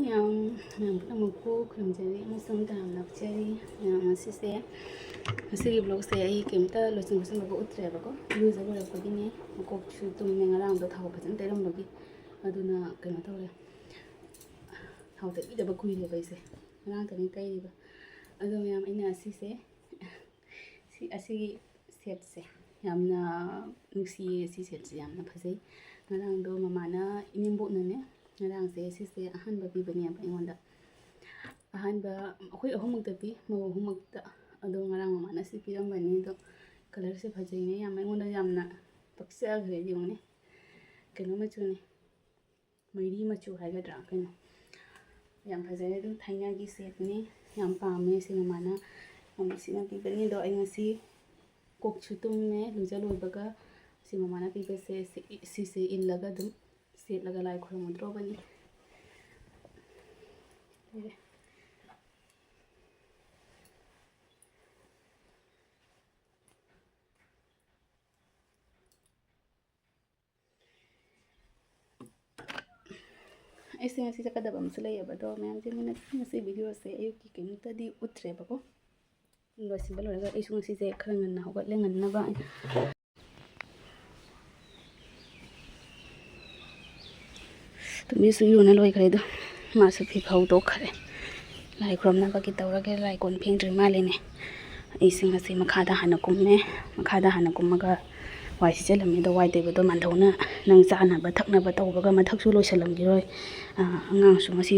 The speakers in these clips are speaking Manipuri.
ꯃꯌꯥꯝꯄꯨꯝꯅꯃꯛꯄꯨ ꯈꯨꯔꯨꯝꯖꯔꯤ ꯑꯃꯁꯨꯡ ꯇꯔꯥꯝ ꯅꯛꯆꯔꯤ ꯉꯁꯤꯁꯦ ꯉꯁꯤꯒꯤ ꯕ꯭ꯂꯣꯒꯁꯦ ꯑꯩ ꯀꯩꯝꯇ ꯂꯣꯏꯁꯤꯟ ꯈꯣꯠꯆꯤꯟꯕꯒ ꯎꯠꯇ꯭ꯔꯦꯕꯀꯣ ꯏꯔꯨꯖ ꯂꯣꯏꯔꯛꯄꯒꯤꯅꯦ ꯃꯀꯣꯛꯁꯨ ꯇꯨꯝꯃꯦ ꯉꯔꯥꯡꯗꯣ ꯊꯥꯎ ꯐꯖꯅ ꯇꯩꯔꯝꯕꯒꯤ ꯑꯗꯨꯅ ꯀꯩꯅꯣ ꯇꯧꯔꯦ ꯊꯥꯎ ꯇꯩꯕꯤꯗꯕ ꯀꯨꯏꯔꯦꯕ ꯑꯩꯁꯦ ꯉꯔꯥꯡꯇꯅꯤ ꯇꯩꯔꯤꯕ ꯑꯗꯣ ꯃꯌꯥꯝ ꯑꯩꯅ ꯑꯁꯤꯒꯤ ꯁꯦꯠꯁꯦ ꯌꯥꯝꯅ ꯅꯨꯡꯁꯤꯌꯦ ꯁꯤ ꯁꯦꯠꯁꯦ ꯌꯥꯝꯅ ꯐꯖꯩ ꯉꯔꯥꯡꯗꯣ ꯃꯃꯥꯅ ꯏꯅꯦꯝꯕꯣꯛꯅꯅꯦ ꯉꯔꯥꯡꯁꯦ ꯁꯤꯁꯦ ꯑꯍꯥꯟꯕ ꯄꯤꯕꯅꯦꯕ ꯑꯩꯉꯣꯟꯗ ꯑꯍꯥꯟꯕ ꯑꯩꯈꯣꯏ ꯑꯍꯨꯝꯃꯛꯇ ꯄꯤ ꯃꯧ ꯑꯍꯨꯝꯃꯛꯇ ꯑꯗꯣ ꯉꯔꯥꯡ ꯃꯃꯥꯅ ꯁꯤ ꯄꯤꯔꯝꯕꯅꯤ ꯑꯗꯣ ꯀꯂꯔꯁꯦ ꯐꯖꯩꯅꯦ ꯌꯥꯝ ꯑꯩꯉꯣꯟꯗ ꯌꯥꯝꯅ ꯄꯛꯆꯈ꯭ꯔꯦ ꯌꯦꯡꯉꯨꯅꯦ ꯀꯩꯅꯣ ꯃꯆꯨꯅꯦ ꯃꯩꯔꯤ ꯃꯆꯨ ꯍꯥꯏꯒꯗ꯭ꯔꯥ ꯀꯩꯅꯣ ꯌꯥꯝ ꯐꯖꯩ ꯑꯗꯨꯝ ꯊꯥꯏꯅꯒꯤ ꯁꯦꯠꯅꯤ ꯌꯥꯝ ꯄꯥꯝꯃꯦ ꯁꯤ ꯃꯃꯥꯅ ꯁꯤꯅ ꯄꯤꯕꯅꯤ ꯑꯗꯣ ꯑꯩ ꯉꯁꯤ ꯀꯣꯛꯁꯨ ꯇꯨꯝꯃꯦ ꯂꯨꯖ ꯂꯣꯏꯕꯒ ꯁꯤ ꯃꯃꯥꯅ ꯄꯤꯕꯁꯦ ꯁꯤꯁꯦ ꯏꯜꯂꯒ ꯑꯗꯨꯝ ꯁꯦꯠꯂꯒ ꯂꯥꯏ ꯈꯨꯔꯨꯝꯒꯗ꯭ꯔꯣꯕꯅꯤ ꯑꯩꯁꯦ ꯉꯁꯤ ꯆꯠꯀꯗꯕ ꯑꯃꯁꯨ ꯂꯩꯌꯦꯕ ꯑꯗꯣ ꯃꯌꯥꯝꯁꯦ ꯉꯁꯤ ꯚꯤꯗꯤꯑꯣꯁꯦ ꯑꯌꯨꯛꯀꯤ ꯀꯩꯝꯇꯗꯤ ꯎꯠꯇ꯭ꯔꯦꯕꯀꯣ ꯂꯣꯏꯁꯤꯟꯕ ꯂꯣꯏꯔꯒ ꯑꯩꯁꯨ ꯉꯁꯤꯁꯦ ꯈꯔ ꯉꯟꯅ ꯍꯧꯒꯠꯂꯦ ꯉꯟꯅꯕ ꯇꯨꯝꯕꯤꯁꯨ ꯏꯔꯨꯅ ꯂꯣꯏꯈ꯭ꯔꯦ ꯑꯗꯣ ꯃꯥꯁꯨ ꯐꯤ ꯐꯧꯗꯣꯛꯈ꯭ꯔꯦ ꯂꯥꯏ ꯈꯨꯔꯨꯝꯅꯕꯒꯤ ꯇꯧꯔꯒꯦ ꯂꯥꯏ ꯀꯣꯟ ꯐꯦꯡꯗ꯭ꯔꯤ ꯃꯥꯜꯂꯤꯅꯦ ꯑꯩꯁꯦ ꯉꯁꯤ ꯃꯈꯥꯗ ꯍꯥꯟꯅ ꯀꯨꯝꯃꯦ ꯃꯈꯥꯗ ꯍꯥꯟꯅ ꯀꯨꯝꯃꯒ ꯋꯥꯏ ꯁꯤꯠꯆꯜꯂꯝꯃꯦ ꯑꯗꯣ ꯋꯥꯏ ꯇꯩꯕꯗꯣ ꯃꯥꯟꯙꯧꯅ ꯅꯪ ꯆꯥꯅꯕ ꯊꯛꯅꯕ ꯇꯧꯕꯒ ꯃꯊꯛꯁꯨ ꯂꯣꯏꯁꯤꯜꯂꯝꯈꯤꯔꯣꯏ ꯑꯉꯥꯡꯁꯨ ꯉꯁꯤ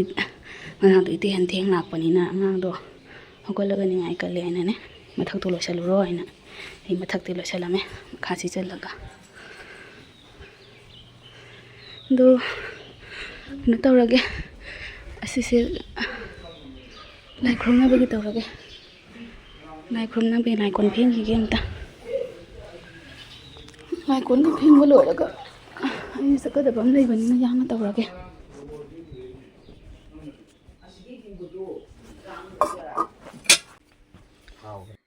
ꯉꯔꯥꯡꯗꯣ ꯏꯇꯩꯍꯟ ꯊꯦꯡ ꯂꯥꯛꯄꯅꯤꯅ ꯑꯉꯥꯡꯗꯣ ꯍꯧꯒꯠꯂꯒ ꯅꯤꯡꯉꯥꯏ ꯀꯜꯂꯦ ꯍꯥꯏꯅꯅꯦ ꯃꯊꯛꯇꯣ ꯂꯣꯏꯁꯤꯜꯂꯨꯔꯣ ꯍꯥꯏꯅ ꯑꯩ ꯃꯊꯛꯇꯤ ꯂꯣꯏꯁꯤꯜꯂꯝꯃꯦ ꯃꯈꯥ ꯁꯤꯠꯆꯜꯂꯒ ꯑꯗꯣ ꯀꯩꯅꯣ ꯇꯧꯔꯒꯦ ꯑꯁꯤꯁꯦ ꯂꯥꯏ ꯈꯨꯔꯨꯝꯅꯕꯒꯤ ꯇꯧꯔꯒꯦ ꯂꯥꯏ ꯈꯨꯔꯨꯝꯅꯕꯒꯤ ꯂꯥꯏ ꯀꯣꯟ ꯐꯦꯡꯈꯤꯒꯦ ꯑꯝꯇ ꯂꯥꯏ ꯀꯣꯟꯒ ꯐꯦꯡꯕ ꯂꯣꯏꯔꯒ ꯑꯩ ꯆꯠꯀꯗꯕ ꯑꯃ ꯂꯩꯕꯅꯤꯅ ꯌꯥꯝꯅ ꯇꯧꯔꯒꯦ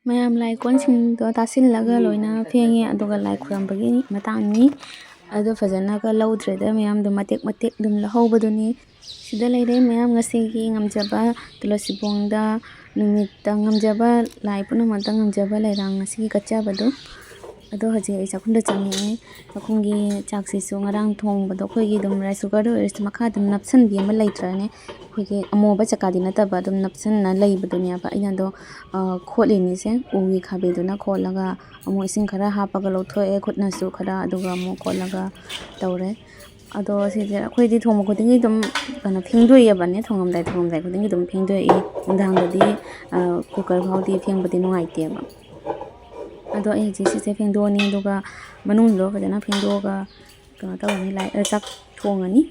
ꯃꯌꯥꯝ ꯂꯥꯏ ꯀꯣꯟꯁꯤꯡꯗꯣ ꯇꯥꯁꯤꯜꯂꯒ ꯂꯣꯏꯅ ꯐꯦꯡꯉꯦ ꯑꯗꯨꯒ ꯂꯥꯏ ꯈꯨꯔꯨꯝꯕꯒꯤ ꯃꯇꯥꯡꯅꯤ ꯑꯗꯣ ꯐꯖꯅꯒ ꯂꯧꯗ꯭ꯔꯦꯗ ꯃꯌꯥꯝꯗꯣ ꯃꯇꯦꯛ ꯃꯇꯦꯛ ꯑꯗꯨꯝ ꯂꯧꯍꯧꯕꯗꯨꯅꯤ ꯁꯤꯗ ꯂꯩꯔꯦ ꯃꯌꯥꯝ ꯉꯁꯤꯒꯤ ꯉꯝꯖꯕ ꯇꯨꯂꯁꯤꯕꯣꯡꯗ ꯅꯨꯃꯤꯠꯇ ꯉꯝꯖꯕ ꯂꯥꯏ ꯄꯨꯝꯅꯃꯛꯇ ꯉꯝꯖꯕ ꯂꯩꯔꯥꯡ ꯉꯁꯤꯒꯤ ꯀꯠꯆꯕꯗꯣ ꯑꯗꯣ ꯍꯧꯖꯤꯛ ꯑꯩ ꯆꯥꯛꯈꯨꯝꯗ ꯆꯪꯉꯛꯑꯦ ꯆꯥꯛꯈꯨꯝꯒꯤ ꯆꯥꯛꯁꯤꯁꯨ ꯉꯔꯥꯡ ꯊꯣꯡꯕꯗꯣ ꯑꯩꯈꯣꯏꯒꯤ ꯑꯗꯨꯝ ꯔꯥꯏꯁ ꯀꯨꯀꯔꯗ ꯑꯣꯏꯔꯁꯨ ꯃꯈꯥꯗ ꯅꯞꯁꯟꯕꯤ ꯑꯃ ꯂꯩꯇ꯭ꯔꯅꯦ ꯑꯩꯈꯣꯏꯒꯤ ꯑꯃꯣꯕ ꯆꯀꯥꯗꯤ ꯅꯠꯇꯕ ꯑꯗꯨꯝ ꯅꯞꯁꯟꯅ ꯂꯩꯕꯗꯨꯅꯦꯕ ꯑꯩꯅ ꯑꯗꯣ ꯈꯣꯠꯂꯤꯅꯤꯁꯦ ꯎꯒꯤ ꯈꯥꯕꯩꯗꯨꯅ ꯈꯣꯠꯂꯒ ꯑꯃꯨꯛ ꯏꯁꯤꯡ ꯈꯔ ꯍꯥꯞꯄꯒ ꯂꯧꯊꯣꯛꯑꯦ ꯈꯨꯠꯅꯁꯨ ꯈꯔ ꯑꯗꯨꯒ ꯑꯃꯨꯛ ꯈꯣꯠꯂꯒ ꯇꯧꯔꯦ ꯑꯗꯣ ꯁꯤꯁꯦ ꯑꯩꯈꯣꯏꯗꯤ ꯊꯣꯡꯕ ꯈꯨꯗꯤꯡꯒꯤ ꯑꯗꯨꯝ ꯀꯩꯅꯣ ꯐꯦꯡꯗꯣꯛꯑꯕꯅꯦ ꯊꯣꯡꯉꯝꯗꯥꯏ ꯈꯨꯗꯤꯡꯒꯤ ꯑꯗꯨꯝ ꯐꯦꯡꯗꯣꯛꯏ ꯅꯨꯡꯗꯥꯡꯗꯗꯤ ꯀꯨꯀꯔ ꯐꯥꯎꯗꯤ ꯐꯦꯡꯕꯗꯤ ꯅꯨꯡꯉꯥꯏꯇꯦꯕ ꯑꯗꯣ ꯑꯩ ꯍꯧꯖꯤꯛ ꯁꯤꯁꯦ ꯐꯦꯡꯗꯣꯛꯑꯅꯤ ꯑꯗꯨꯒ ꯃꯅꯨꯡꯗꯣ ꯐꯖꯅ ꯐꯦꯡꯗꯣꯛꯑꯒ ꯀꯩꯅꯣ ꯇꯧꯔꯅꯤ ꯆꯥꯛ ꯊꯣꯡꯉꯅꯤ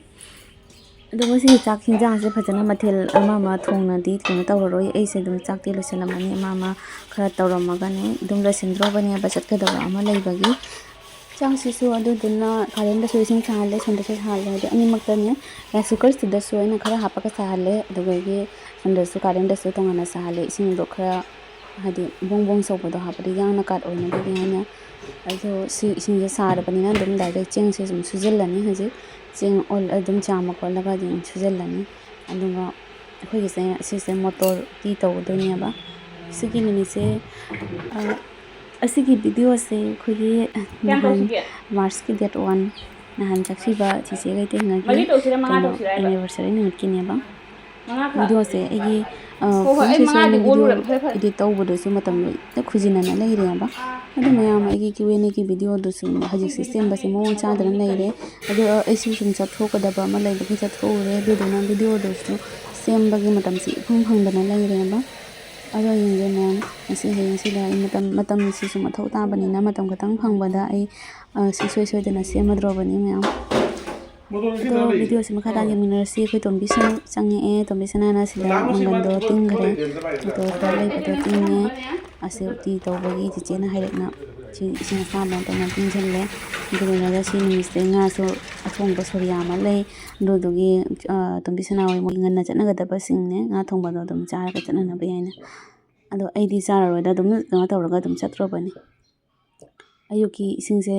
ꯑꯗꯣ ꯉꯁꯤꯒꯤ ꯆꯥꯛ ꯍꯤꯟꯖꯥꯡꯁꯦ ꯐꯖꯅ ꯃꯊꯦꯜ ꯑꯃ ꯊꯣꯡꯅꯗꯤ ꯀꯩꯅꯣ ꯇꯧꯔꯔꯣꯏ ꯑꯩꯁꯦ ꯑꯗꯨꯝ ꯆꯥꯛꯇꯤ ꯂꯣꯏꯁꯤꯜꯂꯝꯃꯅꯤ ꯑꯃ ꯈꯔ ꯇꯧꯔꯝꯃꯒꯅꯦ ꯑꯗꯨꯝ ꯂꯣꯏꯁꯤꯟꯗ꯭ꯔꯣꯕꯅꯦꯕ ꯆꯠꯀꯗꯕ ꯑꯃ ꯂꯩꯕꯒꯤ ꯆꯥꯛꯁꯤꯁꯨ ꯑꯗꯨꯗꯨꯅ ꯀꯥꯔꯦꯟꯗꯁꯨ ꯏꯁꯤꯡ ꯁꯥꯍꯜꯂꯦ ꯁꯣꯝꯗꯁꯨ ꯁꯥꯍꯜꯂꯦ ꯍꯥꯏꯗꯤ ꯑꯅꯤꯃꯛꯇꯅꯦ ꯔꯥꯏꯁ ꯀꯨꯀꯔꯁꯤꯗꯁꯨ ꯑꯩꯅ ꯈꯔ ꯍꯥꯞꯄꯒ ꯁꯥꯍꯜꯂꯦ ꯑꯗꯨꯗꯒꯤ ꯁꯣꯝꯗꯁꯨ ꯀꯥꯔꯦꯟꯗꯁꯨ ꯇꯣꯉꯥꯟꯅ ꯁꯥꯍꯜꯂꯦ ꯏꯁꯤꯡꯗꯣ ꯈꯔ ꯍꯥꯏꯗꯤ ꯕꯣꯡ ꯕꯣꯡ ꯁꯧꯕꯗꯣ ꯍꯥꯞꯄꯗꯤ ꯌꯥꯡꯅ ꯀꯥꯠ ꯑꯣꯏꯅꯕꯒꯤ ꯍꯥꯏꯅ ꯑꯗꯣ ꯁꯤ ꯏꯁꯤꯡꯁꯦ ꯁꯥꯔꯕꯅꯤna ꯑꯗꯨꯝ ꯗꯥꯏꯔꯦꯛ ꯆꯦꯡꯁꯦ ꯑꯗꯨꯝ ꯁꯨꯖꯤꯜꯂꯅꯤ ꯍꯧꯖꯤꯛ ꯆꯦꯡ ꯑꯗꯨꯝ ꯆꯥꯝꯃ ꯈꯣꯠꯂꯒ ꯑꯗꯨꯝ ꯁꯨꯖꯤꯜꯂꯅꯤ ꯑꯗꯨꯒ ꯑꯩꯈꯣꯏꯒꯤꯁꯦꯁꯤꯁꯦ ꯃꯣꯇꯣꯔ ꯇꯧꯗꯣꯏꯅꯦꯕ ꯁꯤꯒꯤ ꯅꯨꯃꯤꯠꯁꯦ ꯑꯁꯤꯒꯤ ꯚꯤꯗꯤꯑꯣꯁꯦ ꯑꯩꯈꯣꯏꯒꯤ ꯅꯍꯥꯟ ꯃꯥꯔꯆꯀꯤ ꯗꯦꯠ 1 ꯅꯍꯥꯟ ꯆꯛꯁꯤꯕ ꯆꯤꯆꯦꯒ ꯏꯇꯩꯍꯟꯒꯤ ꯀꯩꯅꯣ ꯑꯦꯅꯤꯚꯔꯁꯔꯤ ꯅꯨꯃꯤꯠꯀꯤꯅꯦꯕ ꯚꯤꯗꯤꯑꯣꯁꯦ ꯑꯩꯒꯤ ꯐꯣꯟ ꯁꯤꯁꯨ ꯚꯤꯗꯤꯑꯣ ꯏꯗꯤꯠ ꯇꯧꯕꯗꯁꯨ ꯃꯇꯝ ꯂꯣꯏꯅ ꯈꯨꯖꯤꯟꯅꯅ ꯂꯩꯔꯦꯕ ꯑꯗꯨ ꯃꯌꯥꯝ ꯑꯩꯒꯤ Q&Aꯒꯤ ꯚꯤꯗꯤꯑꯣꯗꯨꯁꯨ ꯍꯧꯖꯤꯛꯁꯦ ꯁꯦꯝꯕꯁꯦ ꯃꯑꯣꯡ ꯆꯥꯗꯅ ꯂꯩꯔꯦ ꯑꯗꯣ ꯑꯩꯁꯨ ꯁꯨꯝ ꯆꯠꯊꯣꯛꯀꯗꯕ ꯑꯃ ꯂꯩꯕꯒꯤ ꯆꯠꯊꯣꯛꯎꯔꯦ ꯑꯗꯨꯗꯨꯅ ꯚꯤꯗꯤꯑꯣꯗꯨꯁꯨ ꯁꯦꯝꯕꯒꯤ ꯃꯇꯝꯁꯤ ꯏꯐꯪ ꯐꯪꯗꯅ ꯂꯩꯔꯦꯕ ꯑꯗꯣ ꯌꯦꯡꯒꯦ ꯃꯌꯥꯝ ꯉꯁꯤ ꯍꯌꯦꯡꯁꯤꯗ ꯑꯩ ꯃꯇꯝꯁꯤꯁꯨ ꯃꯊꯧ ꯇꯥꯕꯅꯤꯅ ꯃꯇꯝ ꯈꯛꯇꯪ ꯐꯪꯕꯗ ꯑꯩ ꯁꯨꯡꯁꯣꯏ ꯁꯣꯏꯗꯅ ꯁꯦꯝꯃꯗ꯭ꯔꯣꯕꯅꯤ ꯃꯌꯥꯝ ꯑꯗꯣ ꯚꯤꯗꯤꯑꯣꯁꯤ ꯃꯈꯥ ꯇꯥꯅ ꯌꯦꯡꯃꯤꯟꯅꯔꯁꯤ ꯑꯩꯈꯣꯏ ꯇꯣꯝꯕꯤꯁꯨ ꯆꯪꯉꯛꯑꯦ ꯇꯣꯝꯕꯤꯁꯅꯥꯅ ꯁꯤꯗ ꯃꯪꯒꯟꯗꯣ ꯇꯤꯡꯈ꯭ꯔꯦ ꯃꯣꯇꯣꯔ ꯈꯔ ꯂꯩꯕꯗꯣ ꯇꯤꯡꯉꯦ ꯑꯁꯤ ꯎꯇꯤ ꯇꯧꯕꯒꯤ ꯆꯤꯆꯦꯅ ꯍꯥꯏꯔꯛꯅ ꯏꯁꯤꯡ ꯑꯁꯥꯕ ꯇꯧꯅ ꯇꯤꯡꯁꯤꯜꯂꯦ ꯑꯗꯨ ꯂꯣꯏꯔꯒ ꯁꯤ ꯅꯨꯃꯤꯠꯁꯦ ꯉꯥꯁꯨ ꯑꯊꯣꯡꯕ ꯁꯣꯔꯤꯌꯥ ꯑꯃ ꯂꯩ ꯑꯗꯨꯗꯨꯒꯤ ꯇꯣꯝꯕꯤꯁꯅꯥ ꯍꯣꯏ ꯃꯣꯏ ꯉꯟꯅ ꯆꯠꯅꯒꯗꯕꯁꯤꯡꯅꯦ ꯉꯥ ꯊꯣꯡꯕꯗꯣ ꯑꯗꯨꯝ ꯆꯥꯔꯒ ꯆꯠꯅꯅꯕ ꯌꯥꯏꯅ ꯑꯗꯣ ꯑꯩꯗꯤ ꯆꯥꯔꯔꯣꯏꯗ ꯑꯗꯨꯝ ꯀꯩꯅꯣ ꯇꯧꯔꯒ ꯑꯗꯨꯝ ꯆꯠꯇ꯭ꯔꯕꯅꯤ ꯑꯌꯨꯛꯀꯤ ꯏꯁꯤꯡꯁꯦ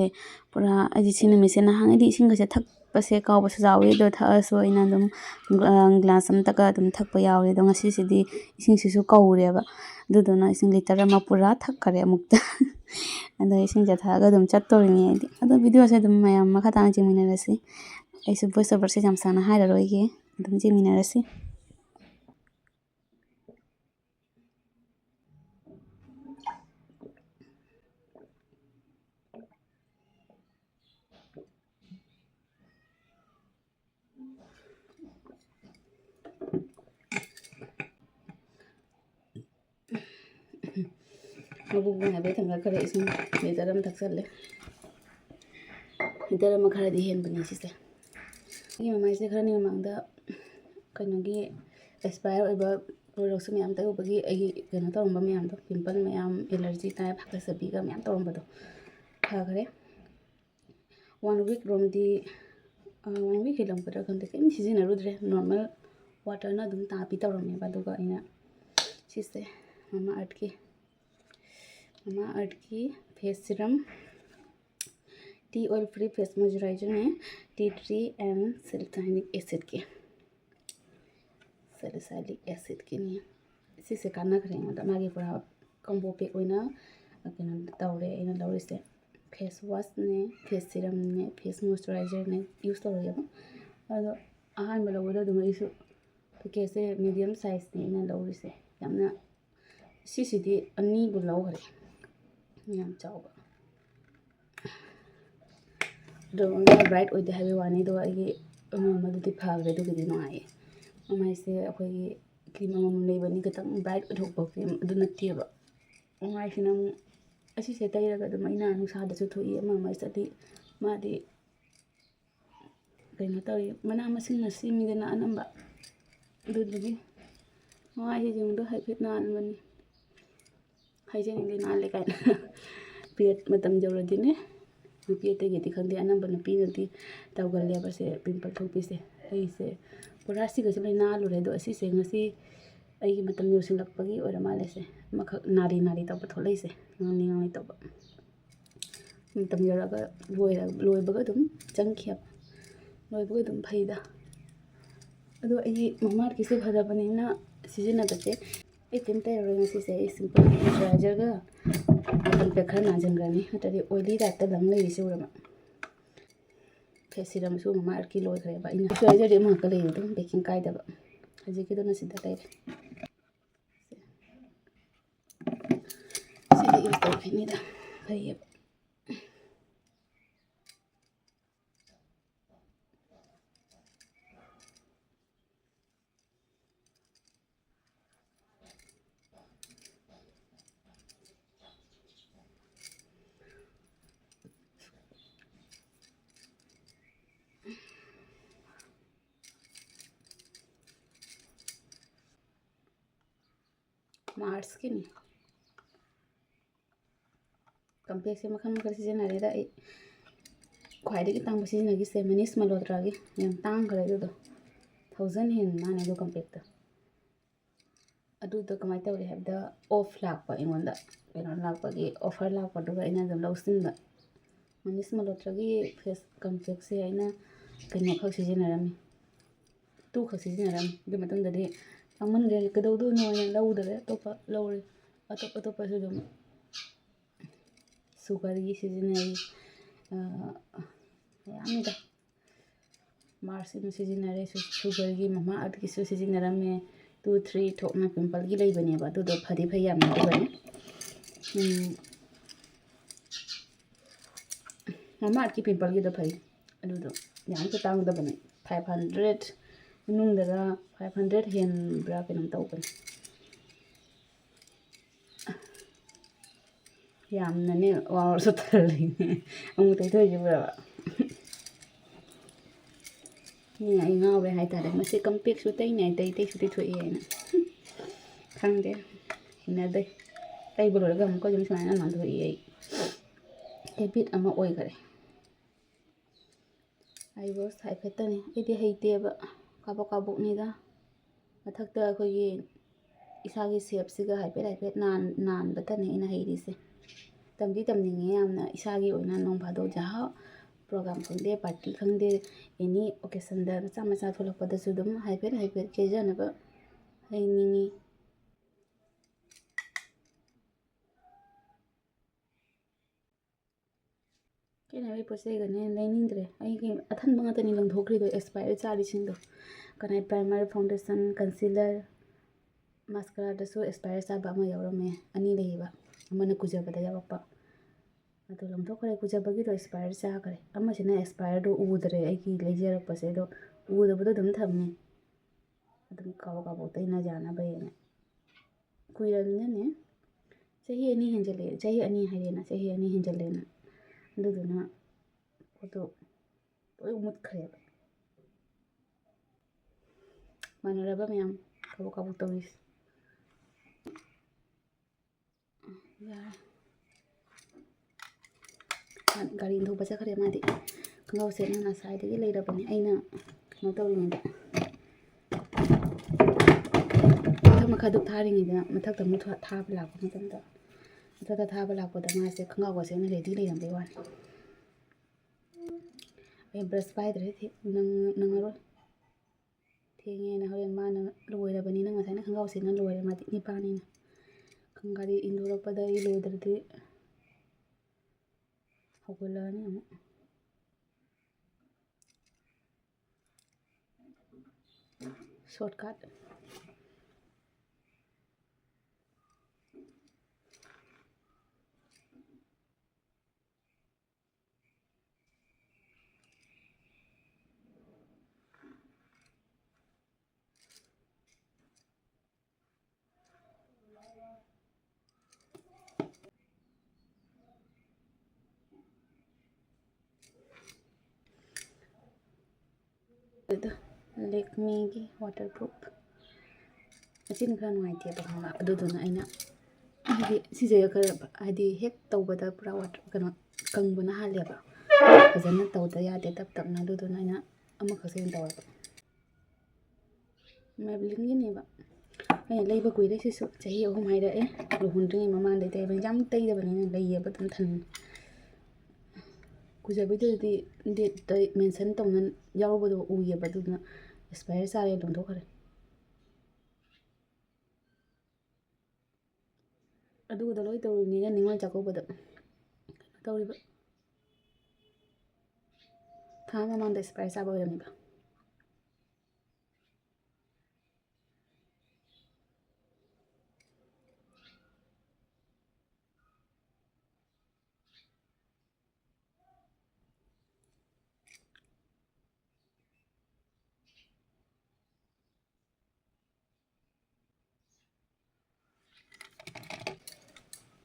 ꯄꯨꯔꯥ ꯑꯩꯗꯤ ꯁꯤ ꯅꯨꯃꯤꯠꯁꯦ ꯅꯍꯥꯟꯉꯩꯗꯤ ꯏꯁꯤꯡꯒꯁꯦ ꯊꯛꯄꯁꯦ ꯀꯥꯎꯕꯁꯨ ꯌꯥꯎꯋꯤ ꯑꯗꯣ ꯊꯛꯑꯁꯨ ꯑꯩꯅ ꯑꯗꯨꯝ ꯒ꯭ꯂꯥꯁ ꯑꯃꯇꯒ ꯑꯗꯨꯝ ꯊꯛꯄ ꯌꯥꯎꯋꯦ ꯑꯗꯣ ꯉꯁꯤꯁꯤꯗꯤ ꯏꯁꯤꯡꯁꯤꯁꯨ ꯀꯧꯔꯦꯕ ꯑꯗꯨꯗꯨꯅ ꯏꯁꯤꯡ ꯂꯤꯇꯔ ꯑꯃ ꯄꯨꯔꯥ ꯊꯛꯈꯔꯦ ꯑꯃꯨꯛꯇ ꯑꯗꯣ ꯏꯁꯤꯡꯁꯦ ꯊꯛꯑꯒ ꯑꯗꯨꯝ ꯆꯠꯇꯣꯔꯤꯅꯤ ꯑꯩꯗꯤ ꯑꯗꯣ ꯚꯤꯗꯤꯑꯣꯁꯦ ꯑꯗꯨꯝ ꯃꯌꯥꯝ ꯃꯈꯥ ꯇꯥꯅ ꯌꯦꯡꯃꯤꯟꯅꯔꯁꯤ ꯑꯩꯁꯨ ꯚꯣꯏꯁ ꯑꯣꯚꯔꯁꯦ ꯌꯥꯝ ꯁꯥꯡꯅ ꯍꯥꯏꯔꯔꯣꯏꯒꯦ ꯑꯗꯨꯝ ꯌꯦꯡꯃꯤꯟꯅꯔꯁꯤ ꯃꯕꯨꯛ ꯍꯥꯏꯐꯦꯠ ꯊꯥꯡꯒꯠꯈ꯭ꯔꯦ ꯏꯁꯤꯡ ꯂꯤꯇꯔ ꯑꯃ ꯊꯛꯆꯜꯂꯦ ꯂꯤꯇꯔ ꯑꯃ ꯈꯔꯗꯤ ꯍꯦꯟꯕꯅꯦ ꯁꯤꯁꯦ ꯑꯩꯒꯤ ꯃꯃꯥꯏꯁꯦ ꯈꯔꯅꯤ ꯃꯃꯥꯡꯗ ꯀꯩꯅꯣꯒꯤ ꯑꯦꯛꯁꯄꯥꯌꯔ ꯑꯣꯏꯕ ꯄ꯭ꯔꯣꯗꯛꯁꯨ ꯃꯌꯥꯝ ꯇꯩꯔꯨꯕꯒꯤ ꯑꯩꯒꯤ ꯀꯩꯅꯣ ꯇꯧꯔꯝꯕ ꯃꯌꯥꯝꯗꯣ ꯄꯤꯝꯄꯜ ꯃꯌꯥꯝ ꯑꯦꯂꯔꯖꯤ ꯇꯥꯏꯞ ꯍꯥꯀꯠꯆꯕꯤꯒ ꯃꯌꯥꯝ ꯇꯧꯔꯝꯕꯗꯣ ꯐꯈ꯭ꯔꯦ 1 week ꯔꯣꯝꯗꯤ 1 week ꯍꯦꯜꯂꯝꯒꯗ꯭ꯔꯥ ꯈꯪꯗꯦ ꯀꯩꯝ ꯁꯤꯖꯤꯟꯅꯔꯨꯗ꯭ꯔꯦ ꯅꯣꯔꯃꯦꯜ ꯋꯥꯇꯔꯅ ꯑꯗꯨꯝ ꯇꯥꯕꯤ ꯇꯧꯔꯝꯃꯦꯕ ꯑꯗꯨꯒ ꯑꯩꯅ ꯁꯤꯁꯦ ꯃꯃꯥ ꯑꯔꯊꯀꯤ face serum tea oil free face moisturizer में tea tree and salicylic acid की नहीं सिसे कानखरे मागी पूरा कॉम्बो पैक ओइना कनो तौरे अइना लौरिसे फेस वॉश ने फेस सीरम ने फेस मॉइस्चराइजर ने यूज तौरेबा अदो अहानबा लौबदा दुम इस पैकेट से मीडियम साइज ने अइना लौरिसे यामना सिसिदि अनी बु लौखरे याम चावबा ब्राइट ओइदे हाइबे वानी दो आइगे मदुदि फागरे दुगदि नुआई ममाइसे अखोइगी क्रीम अमम लेबनी गतंग ब्राइट ओइथोकपा क्रीम अदु नत्तेबा ममाइसिना असिसे तैरगा दुम अइना नुसादसु थोई ममाइ चति मादि कइनो तौरि मना मसिंगना सिमिदना अनंबा दुदुगी ममाइसे जिंगदो हाइफेट नानबनी हाइजेनिंगदि नाले काइना पेट मतम जौरदिने नुपी अतैगेदि खंदे अनंबा नुपीनदि तौगल्लेबा से पिंपल थोकपीसे अइसे पूरा सिगसे लै नालुरे दो असिसे ngasi अइगी मतम योसिलक्पगी ओरा मालेसे मखक नारी नारी तौबा थोलैसे ngani तौबा मतम योरागा लोइबगा दुम चंखिया लोइबगा दुम फैदा अदो अइ ममार किसे फदबनिना सिजिनबसे ए तिमते ngasi सिंपल मॉइस्चराइजर गा कंपैक्ट खरा नाजंग्रानी अतदि ऑयली टाइप लंग लेरिसे उरमा फेस सीरम सु ममा अर्की लोइखरेबा इन मॉइस्चराइजर दे महक लेरि दुम बेकिंग काइदबा हजिकिदोना सिदा तैरे सिदा यूज तौखिनिदा फैयब मार्स की नहीं कंपेक्ट से मखन मखन सिजनरेदा आई ख्वाइदगी तांग सिजनगी से मनीष मल्होत्रागी याम तांग खरे दो 1000 हेन माने दो कंपेक्ट अदुदा कमाय तौरे हैबदा ऑफ लाकपा इंगोंदा कइनो लाकपागी ऑफर लाकपा दुगा इना दम लौसिनदा मनीष मल्होत्रागी फेस कंपेक्ट से आइना कइनो खक सिजनरमी तू खक सिजनरमी दु मतंददि तांगमन रे कदौदो नोय लौदरे तोपा लौरे अतोपा सु दम सुगर की सिजनरी यामिदा मार्स इन सिजनरे सुगर की ममा अर्थ की सिजनरमे 2-3 थोकना पिंपल की लेबनेबा दुदो फदी फै याम दुबने ममा अर्थ की पिंपल की द फै अदुदो याम तो तांगदबने 500 नुंगदरा 500 हेन ब्रा केनम तौबने यामनने वावरसु तलैने अमु तैथोइजुबा नि आई ngawe hai tare mase कंपेक्ट सु तैने तै सु थोइ हैना खंदे हिना दे तै बोलरगा हमको जम सुनाना मान थोइ है हैबिट अमा ओइ करे आई वास हाइफेटने एदि हैतेबा काबोकनीदा मथक्ता अखोगी इसागी शेप सिगा हाइफेट नान बतने इन हैरिसे तमदी तमनिंगे यामना इसागी ओइना नों फादो जहा program khangde party khangde any occasion da macha macha tholakpa da su dum haipet kejanaba haini kena bai posai gane lainingdre ai ki athan banga tani lang thokri do expire chali sing do kanai primer foundation concealer mascara da su expire sa ba ma yaurame ani leiba amana kujaba da yawakpa adu lang thokre kujaba gi do expire sa kare amma sina expire do udre ai ki lejer pase do udaba do dum thamne adum kawa taina jana bayene kuiramina ne chahi ani henjale chahi ani hairena chahi ani henjalena ꯑꯗꯨꯗꯨꯅ ꯄꯣꯠꯇꯣ ꯂꯣꯏ ꯃꯨꯠꯈ꯭ꯔꯦꯕ ꯃꯥꯟꯅꯔꯕ ꯃꯌꯥꯝ ꯀꯕꯣꯛ ꯇꯧꯔꯤꯁꯦ ꯌꯥꯔꯦ ꯒꯥꯔꯤ ꯊꯧꯕ ꯆꯠꯈ꯭ꯔꯦ ꯃꯥꯗꯤ ꯈꯣꯡꯒ꯭ꯔꯥꯎ ꯁꯦꯠꯅ ꯉꯁꯥꯏꯗꯒꯤ ꯂꯩꯔꯕꯅꯤ ꯑꯩꯅ ꯀꯩꯅꯣ ꯇꯧꯔꯤꯉꯩꯗ ꯃꯈꯥ ꯗꯨꯛ ꯊꯥꯔꯤꯉꯩꯗ ꯃꯊꯛꯇ ꯑꯃꯨꯛ ꯊꯥꯕ ꯂꯥꯛꯄ ꯃꯇꯝꯗ ꯃꯊꯛꯇ ꯊꯥꯕ ꯂꯥꯛꯄꯗ ꯃꯥꯁꯦ ꯈꯣꯡꯒ꯭ꯔꯥꯎ ꯁꯦꯠꯅ ꯔꯦꯗꯤ ꯂꯩꯔꯝꯕꯩ ꯋꯥꯅꯤ ꯑꯩ ꯕ꯭ꯔꯁ ꯄꯥꯏꯗ꯭ꯔꯦ ꯅꯪꯉꯔꯣꯏ ꯊꯦꯡꯉꯦꯅ ꯍꯣꯔꯦꯟ ꯃꯥꯅ ꯂꯣꯏꯔꯕꯅꯤꯅ ꯉꯁꯥꯏꯅ ꯈꯣꯡꯒ꯭ꯔꯥꯎ ꯁꯦꯠꯅ ꯂꯣꯏꯔꯦ ꯃꯥꯗꯤ ꯅꯤꯄꯥꯅꯤꯅ ꯒꯥꯔꯤ ꯏꯟꯗꯣꯔꯛꯄꯗ ꯑꯩ ꯂꯣꯏꯗ꯭ꯔꯗꯤ ꯍꯧꯒꯠꯂꯛꯑꯅꯤ ꯑꯃꯨꯛ ꯁꯣꯔꯠꯀꯠ ꯂꯦꯛꯃꯤꯒꯤ ꯋꯥꯇꯔꯄ꯭ꯔꯨꯐ ꯑꯁꯤꯅ ꯈꯔ ꯅꯨꯡꯉꯥꯏꯇꯦꯕ ꯈꯪꯕ ꯑꯗꯨꯗꯨꯅ ꯑꯩꯅ ꯍꯥꯏꯗꯤ ꯁꯤꯁꯦ ꯈꯔ ꯍꯥꯏꯗꯤ ꯍꯦꯛ ꯇꯧꯕꯗ ꯄꯨꯔꯥ ꯀꯩꯅꯣ ꯀꯪꯕꯅ ꯍꯥꯜꯂꯦꯕ ꯐꯖꯅ ꯇꯧꯗ ꯌꯥꯗꯦ ꯇꯞꯅ ꯑꯗꯨꯗꯨꯅ ꯑꯩꯅ ꯑꯃꯈꯛꯁꯦ ꯑꯣꯏꯅ ꯇꯧꯔꯕ ꯃꯦꯕꯂꯤꯟꯒꯤꯅꯦꯕ ꯑꯩꯅ ꯂꯩꯕ ꯀꯨꯏꯔꯦ ꯁꯤꯁꯨ ꯆꯍꯤ 3 ꯍꯥꯏꯔꯛꯑꯦ ꯂꯨꯍꯣꯡꯗ꯭ꯔꯤꯉꯩ ꯃꯃꯥꯡꯗꯩ ꯇꯩꯕꯅꯤ ꯌꯥꯝ ꯇꯩꯗꯕꯅꯤꯅ ꯂꯩꯌꯦꯕ ꯑꯗꯨꯝ ꯊꯟ ꯀꯨꯖꯕꯤꯗꯨꯗꯤ ꯗꯦꯠꯇ ꯃꯦꯟꯁꯟ ꯇꯧꯅ ꯌꯥꯎꯕꯗꯣ ꯎꯏꯌꯦꯕ ꯑꯗꯨꯗꯨꯅ ꯑꯦꯛꯁꯄꯥꯌꯔ ꯆꯥꯔꯦ ꯂꯣꯟꯊꯣꯛꯈ꯭ꯔꯦ ꯑꯗꯨꯒꯗ ꯂꯣꯏ ꯇꯧꯔꯤꯅꯤꯅ ꯅꯤꯉꯣꯜ ꯆꯥꯛꯀꯧꯕꯗ ꯀꯩꯅꯣ ꯇꯧꯔꯤꯕ ꯊꯥ ꯃꯃꯥꯡꯗ ꯑꯦꯛꯁꯄꯥꯌꯔ ꯆꯥꯕ ꯑꯣꯏꯔꯝꯃꯤꯕ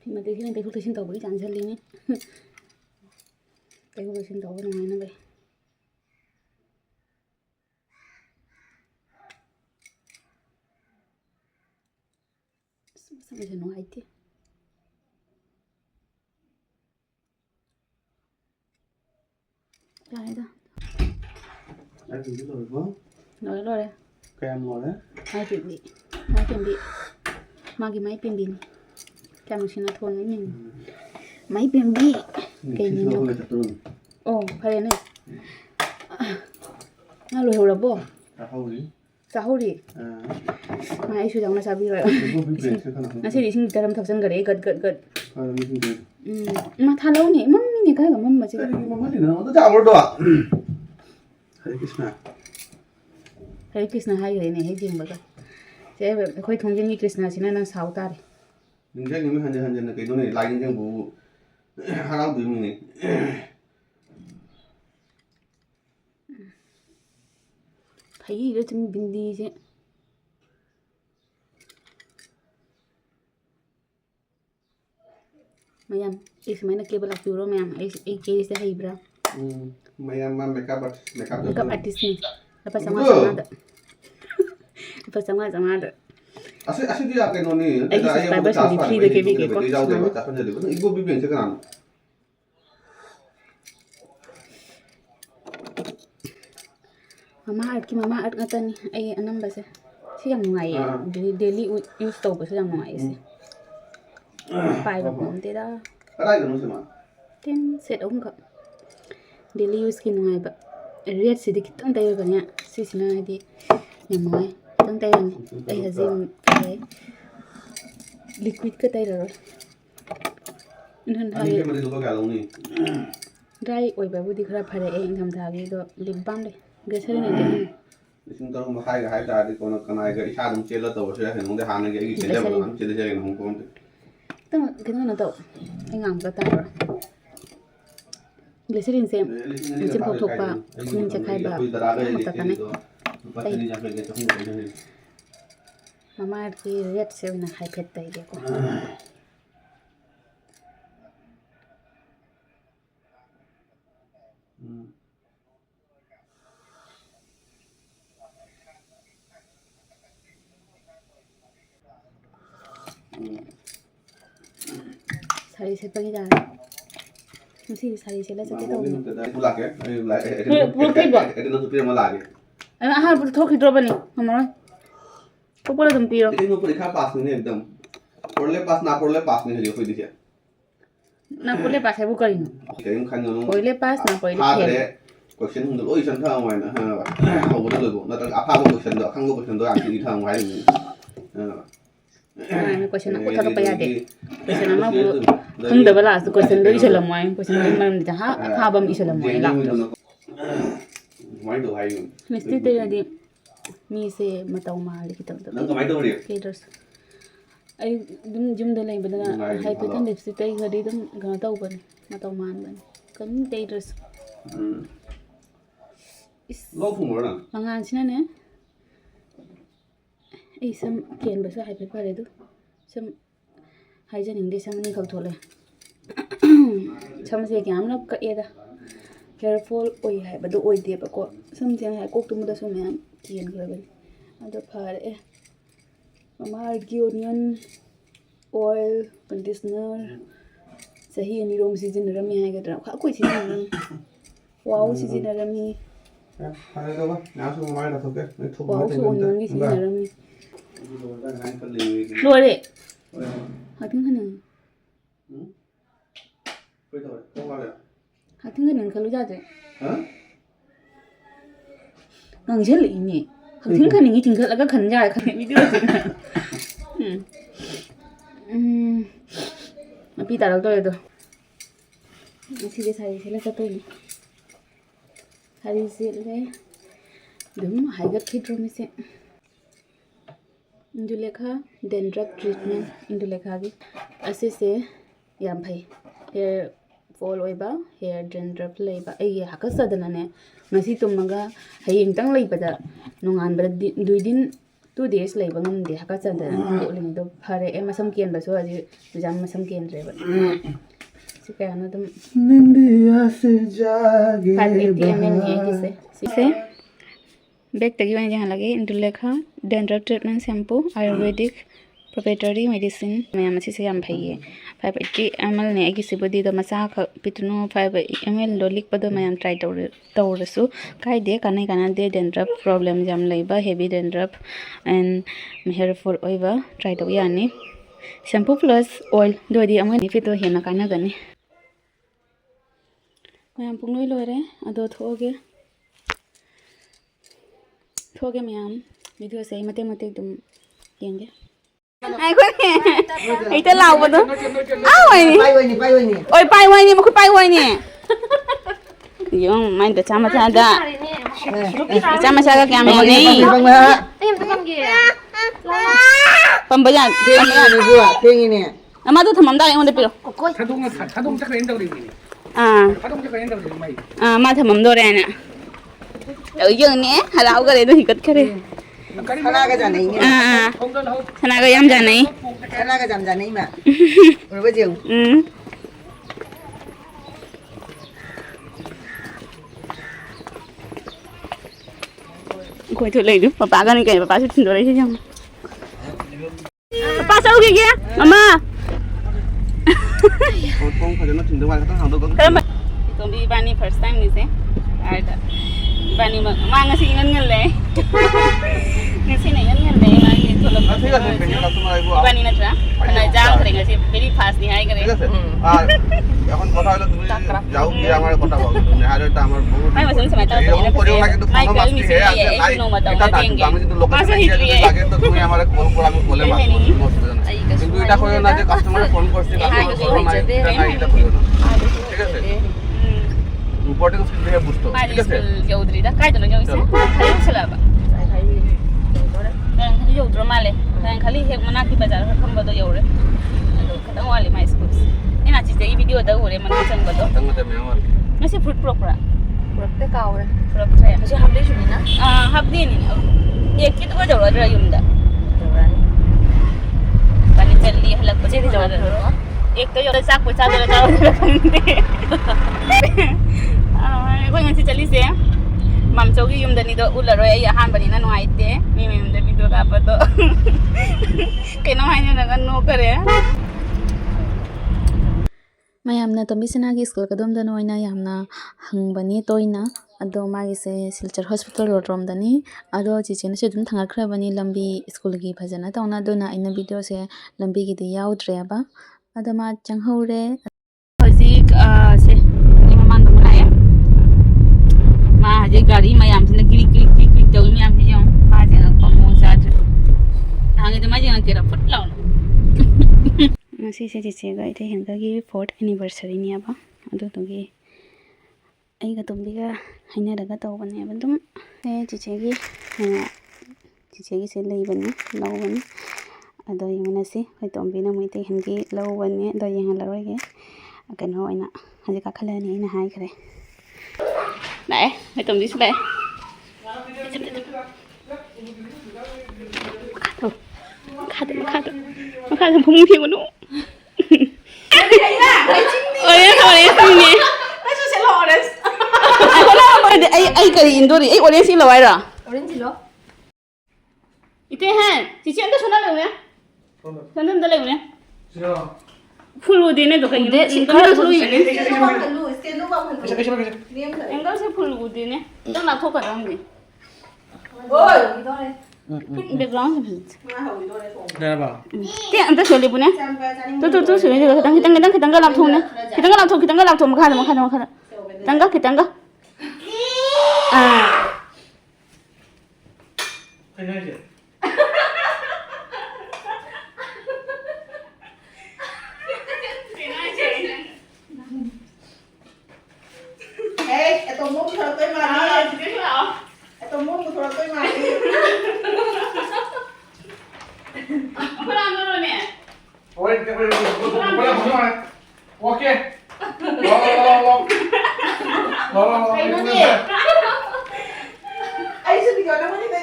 ꯐꯤ ꯃꯇꯦꯛꯁꯤꯅ ꯇꯩꯊꯣꯛ ꯇꯩꯁꯤꯟ ꯇꯧꯕꯒꯤ ꯆꯥꯟꯁꯤꯜꯂꯤꯅꯤ ꯇꯩꯊꯣꯛ ꯇꯩꯁꯤꯟ ꯇꯧꯕ ꯅꯨꯡꯉꯥꯏꯅꯕꯩ ꯃꯁꯛꯁꯦ ꯅꯨꯡꯉꯥꯏꯇꯦ ꯌꯥꯔꯦꯗ ꯂꯣꯏꯔꯦ ꯀꯌꯥꯝ ꯂꯣꯏꯔꯦ ꯃꯥꯏ ꯄꯦꯟꯕꯤ ꯃꯥꯒꯤ ꯃꯥꯏ ꯄꯦꯟꯕꯤꯅꯤ ꯀꯌꯥꯝ ꯅꯨꯡꯁꯤꯅ ꯊꯣꯟꯕꯅꯤ ꯃꯥꯏ ꯄꯦꯟꯕꯤ ꯀꯩꯅꯤꯅꯣ ꯑꯣ ꯐꯔꯦꯅꯦ ꯅꯪ ꯂꯣꯏꯍꯧꯔꯕꯣ ꯆꯥꯍꯧꯔꯤ ꯃꯥ ꯑꯩꯁꯨ ꯌꯥꯎꯅ ꯆꯥꯕꯤꯔꯣꯏ ꯉꯁꯤꯗꯤ ꯏꯁꯤꯡ ꯂꯤꯇꯔ ꯑꯃ ꯊꯛꯆꯟꯈꯔꯦ ꯒꯠ ꯃꯥ ꯊꯥꯜꯂꯧꯅꯦ ꯃꯝꯃꯤꯅꯦ ꯈꯔꯒ ꯃꯝꯕꯁꯤꯒ ꯍꯔꯦ ꯀ꯭ꯔꯤꯁꯅ ꯍꯥꯏꯈ꯭ꯔꯦꯅꯦ ꯍꯦꯛ ꯌꯦꯡꯕꯒ ꯁꯦ ꯑꯩꯈꯣꯏ ꯊꯣꯡꯖꯤꯟꯒꯤ ꯀ꯭ꯔꯤꯁꯅꯁꯤꯅ ꯅꯪ ꯁꯥꯎ ꯇꯥꯔꯦ ꯅꯤꯡꯖꯪꯉꯤꯃꯤ ꯍꯟꯖꯟ ꯀꯩꯅꯣꯅꯦ ꯂꯥꯏ ꯅꯤꯡꯖꯪꯕꯨ ꯍꯔꯥꯎꯗꯣꯏꯃꯤꯅꯦ ꯐꯩꯔꯤꯔ ꯁꯨꯝ ꯕꯤꯟꯗꯤꯁꯦ ꯃꯌꯥꯝ ꯑꯩ ꯁꯨꯃꯥꯏꯅ ꯀꯦꯕ ꯂꯥꯛꯄꯤꯔꯣ ꯃꯌꯥꯝ ꯑꯩ ꯀꯦꯔꯤꯁꯦ ꯍꯩꯕ꯭ꯔꯥ ꯃꯌꯥꯝ ꯃꯦꯀꯞ ꯑꯥꯔꯇꯤꯁꯅꯤ ꯂꯨꯄꯥ 500 ꯂꯨꯄꯥ 500 ꯑꯁꯤꯗꯤ ꯀꯩꯅꯣꯅꯤ ꯑꯩꯒꯤ ꯁꯕꯁꯀ꯭ꯔꯥꯏꯕꯔꯁꯤꯡꯗꯤ ꯐ꯭ꯔꯤꯗ ꯀꯦꯕꯤꯒꯦꯀꯣ ꯏꯒꯣ ꯕꯤꯕꯦꯟꯁꯦ ꯀꯅꯥꯅꯣ ꯃꯃꯥ ꯑꯥꯔꯠ ꯉꯥꯛꯇꯅꯤ ꯑꯩ ꯑꯅꯝꯕꯁꯦ ꯁꯤ ꯌꯥꯝ ꯅꯨꯡꯉꯥꯏꯌꯦ ꯗꯦꯂꯤ ꯌꯨꯁ ꯇꯧꯕꯁꯨ ꯌꯥꯝ ꯅꯨꯡꯉꯥꯏꯌꯦ ꯁꯤ ꯄꯥꯏꯕ ꯉꯝꯗꯦꯗ ꯀꯗꯥꯏꯗꯅꯣ ꯁꯤꯃ ꯇꯤꯟ ꯁꯦꯠ 3 ꯈꯛ daily use ki nungai ba red si di kitang tayo kanya si sina di yamai kitang tayo ni ay hazin kay liquid ka tayo ro nan Ani ke mari duka kya long ni. dry oi ba budi khara phare e ingam tha gi do lip balm le glycerin ne Lising taro ma hai ta di kono kana ga isa dum chela to se he nong de han ge gi chela ba chela je ge hong kong. tang kena na to ai ngam ka ta ro glycerin se injin phok thok pa ning chakhai ba ta ta ne mama ki red se na khai phet tai de ko sari se pagi da mesti sari se la chate to ni Pula ke ai pula kai ba no supir ma la ge. ai ahar bu thok hidro bani hamara ko pula dum piro Ini no parikha pass ni ekdam. Porle pass ni he koi dikhe. na pole pas hai bu kari no Kaim khan no. pole pas na pole Khadre fail question hung oi san tha mai na ha ba. Ho bo lo go na ta apha bo question do khang go question do ang ti thang mai ni. ai question na ko thak pa ya de question na bu hung da bala su question do isala mai question na man da ha bam isala mai la Mai do hai. mesti te ya di mi se matau ma li kitam da Nang mai do ri. caters ai dum jum da lai bada hai pe tan lipstick tai gadi dum ga tau ban matau man ban kan caters Lo phung mo na. mangan sina ne ai sam ken ba sa hai pe pare du sam hai janing de sam ni khau thole sam se kyam na ka eda hair fall oi hai ba do oi de ba ko sam se hai kok tum da so me ken gra ba ado phare e mama gi onion oil conditioner sahi ni rom season rami hai ga dra kha koi season wow season rami Hai do ba. Na su mai da thoke. Mai thok wow so onion gi season rami Nang ka le. lore hatin khana Koi do. Ko wa le. hatin khana khalu ja de Ha? ngang jel ni hatin khana ni ting khala ga khan ja khan video jin api tarak to edo isi de sari sela sa to ni sari sela dum haigat khidro mi se indulekha dandruff treatment indulekha gi ase se yam phai hair fall oiba hair dandruff leiba ai hakasa dana ne ngasi tumaga hayeng tang leiba da nongan ba duidin 2 days leiba ngam de hakasa da ling do phare e masam ken ba so aji jam masam ken re ba sikaya na dum Nindiya se jage. 580 ml ye se bag तक वहीं जहाँ लगे Indulekha dandruff treatment shampoo Ayurvedic proprietary medicine ma'am से याम फैये 580 ml ने आई सिबदी द मसा ख पितनो 5 ml लो लिखपदो मैम ट्राई तौरसु कायदे काने काना दे डैंड्रफ प्रॉब्लम जाम लैबा heavy dandruff and hair fall ओइबा ट्राई तौ यानी शैम्पू प्लस ऑयल दोदी अमनि फितो हेना काना गने मैम पुंगलोय लोरे अदो थोगे थोगे मैम वीडियो से मते मते तुम येंगे ai ko ne ai ta law ba do ai ni oi pai wai ni mo pai wai ni yung main da chama cha da chama cha ga kya me ni em ta kam ge pam ba ya ni bua pengi ni ama do thamam da ngon de piro thadung chak ren daw ri ni thadung chak ren daw ri mai ma thamam do re na ở dương nè halau cái đấy tôi hikat kare khana ga ja nahi ni khana ga yam ja nahi khana ga jam ja nahi ma ro ba jiu coi thôi lấy đi papa cái này papa sẽ xin đồ đấy chứ không papa sao cái kia mama Kong phải nó chừng qua các hàng đâu có. Itong di Ibani first time ni se. Ada. Ibani mang ngasi ngan le. Ngasi na yan le. Ngai itu lepas. Customer আইবো বানি না যা না যা করে গেছে ভেরি ফাস্ট নি হাই করে ঠিক আছে আর এখন কথা হলো তুমি যাও কি আমার কথা বলো নেহারেটা আমার বহুত मैं मसलन समझता हूं এরকম করিও না কিন্তু কোনো মাস্তি হে আছে নাই এটা না কিন্তু আমি যদি লোকেশন দিয়ে লাগে তো তুমি আমারে কল করে আমি বলে মারবো কিন্তু এটা কইও না যে কাস্টমারে ফোন করছে কাস্টমার নাই এটা নাই এটা কইও না ঠিক আছে ইম্পর্টেন্স কি হে বুঝতো ঠিক আছে 여우들이 다 까이도는 여기 있어 살려라 봐 그냥 खाली 여우들 말래 그냥 खाली 핵 만나기 바जार 컴버도 여우래 그다음 와리 마이 스쿨 이나 진짜 이 비디오다 오래 만 정거도 당근에 매워 nó sẽ fruit proper Fruit tới cầu rồi. fruit thế Nó sẽ hấp đi xuống nữa. hấp đi nè ये कित को जरूरत है युंदा Được rồi. पानी चली हलक को चली जरूरत है एक तो जरूरत साक पूछा तो लगाओ कोई मन से चली से मम चौकी युंदा नी तो उल्ला रोय या हान बनी ना नुआइते मी मी युंदा वीडियो का पतो के नो हाइने लगा नो करे mayamna tombisinaagi school kadomdano oina yamna hangbani toina ado magise silchar hospital rodromdani ado chichena se dum thangakrabani lambi school gi phajana tawna dona ina video se lambi gi de yaudreba ado ma changhore hozik se imaman dum laye ma haje gari mayam sina klik klik klik klik daw mi am se jom pa je na ko mo sa je hangi de ma je na kera fut law ngasi se chiche ga ite henga gi 4th anniversary ni aba ado to gi ai ga tombiga haina daga to bane aba dum se chiche gi se lei bane law bane ado yimana se hoi tombi na moi te hengi law bane ado yang la roge akano aina haje ka khala ni aina hai khare này hoi tombi su le khát phun thiêu nó ôi thôi đấy nè ai cái gì đó đi ai orange xin lỗi rồi Orange gì đó? 이때 한 지치한테 전화 내오냐? 전화 내오냐? 풀로 되네 또 그냥 인간을 풀로 있네 인간을 풀로 되네 딱 나토 가라는데 Ôi, gì đó đây? 백그라운드 비트 내가 봐. 때 안다 solli bune to solli de kitanga lap thone kitanga lap thom makha kitanga 해야지. Ê, tôi muốn thở tôi mà đi. Tôi muốn thở tôi mà đi. 오케이. Ai xin giờ nó mới đi đây.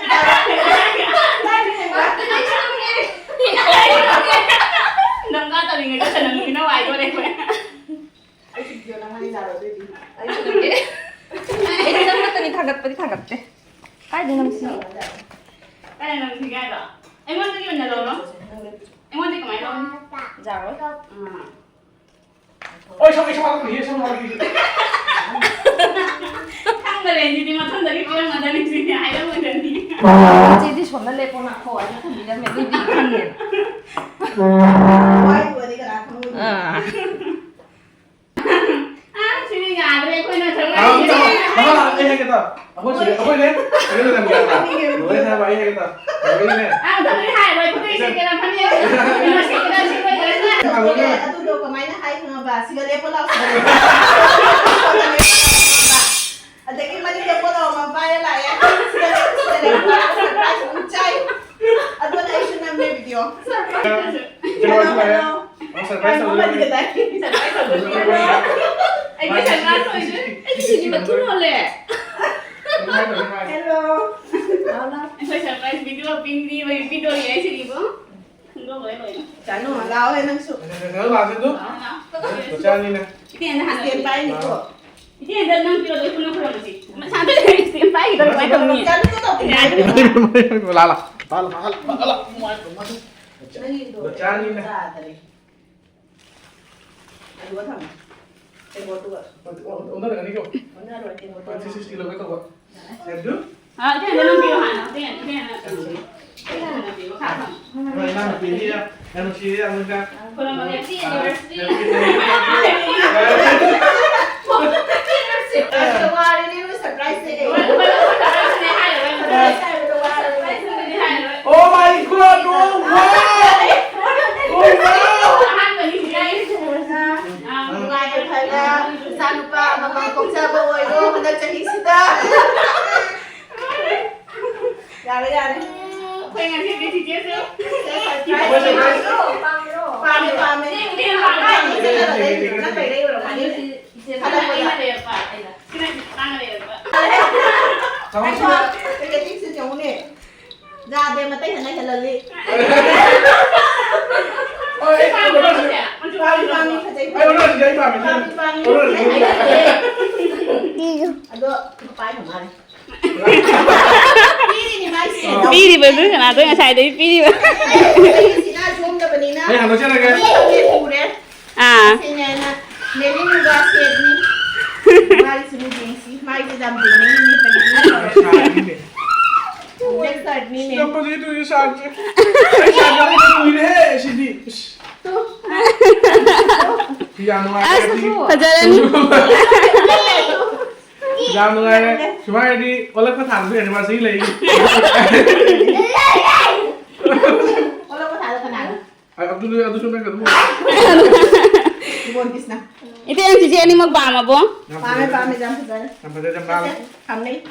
nangga tadi nggak bisa nangin awal itu deh Ai xin giờ nó mới đi rồi đi. Ai xin cái. Ai đi đâu tadi thangat deh. Ai đi nằm xin. cái này làm gì cái đó em muốn cái gì đâu đó em muốn cái máy đâu Dạ rồi. 어이 잠깐만 이해 좀 하기. thằng gì mà thằng đấy coi mà thằng gì ai đâu mà thằng gì Chị đi xuống nó lên con nạc khỏi nó không bị ra mẹ đi đi khăn liền. Quay vừa đi cả là không vui. 지금 안 돼, 거기는 정말. 나가 해야겠다. 아버지 내. 이래도 됩니다. 너희 사람 많이 해야겠다. 너희네. 저기 하이 뭐 그때 시계랑 판이야. 이거 시계랑 시계 그랬어. Tôi đâu có máy nó hay không bà xí cái lao thế cái máy đi bao mà bay lại xí cái cũng chay tôi này xin làm video Anh cái chẳng nói rồi chứ. Anh cái gì mà thú luôn lẹ. hello Anh phải surprise video pin đi với video ấy chứ đi không? Không có vậy rồi. chả nó mà lao lên năng sụp 내가 봐도 도짠이네. tiền là hàng tiền bay nữa tiền dân năng kilo đấy không nó không gì. Mà sao thế tiền bay thì đâu phải đồng nhỉ? 라라. 도짠이네 오늘은 아니고. 오늘 rồi tiền một 360 kg cái tàu. Xem được. Tiền dân năng kilo hả? Tiền là ไม่น่าปีที่แล้วแอนชีที่มึงกัน คนละแบบที่ university แต่ว่านี่รู้สึกไรสิ โอ้ my god ดูว้าวโอ้ว้าว Ngay cái thời gian san pa mà cũng chơi bơi luôn mình đang chơi hít ta ra đây Quên ngày thì chị chết rồi. pa mày cái là đây nó phải đây rồi mà đi cái tiếng xin giống nè ra đây mà tay hình này là li ôi pa mày phải chơi ai muốn nói gì đấy bà mình muốn nói gì Aduh, kepai kemana? Ini nih Mas. Piri betul kan atau yang saya dari piri. Sina zoom dah benih na. Ayo hantu cina kan? Ini pure. Ah. Sini na. Neni juga set ni. Mari sini gengsi. Mari kita dalam benih ni benih. Next side ni ni. Siapa sih itu ya saja? Saja itu ini sini. Tuh. Yang mengajar di. Perjalanan. Yang mengajar. Cuma di oleh petang tu yang masih lagi. Kalau kau tahu kenal. Aduh cuma ketemu. Ibon kisna. Itu yang cici ini mau bama bong. Pame jam sebentar. Sampai jam berapa? Kamu ni.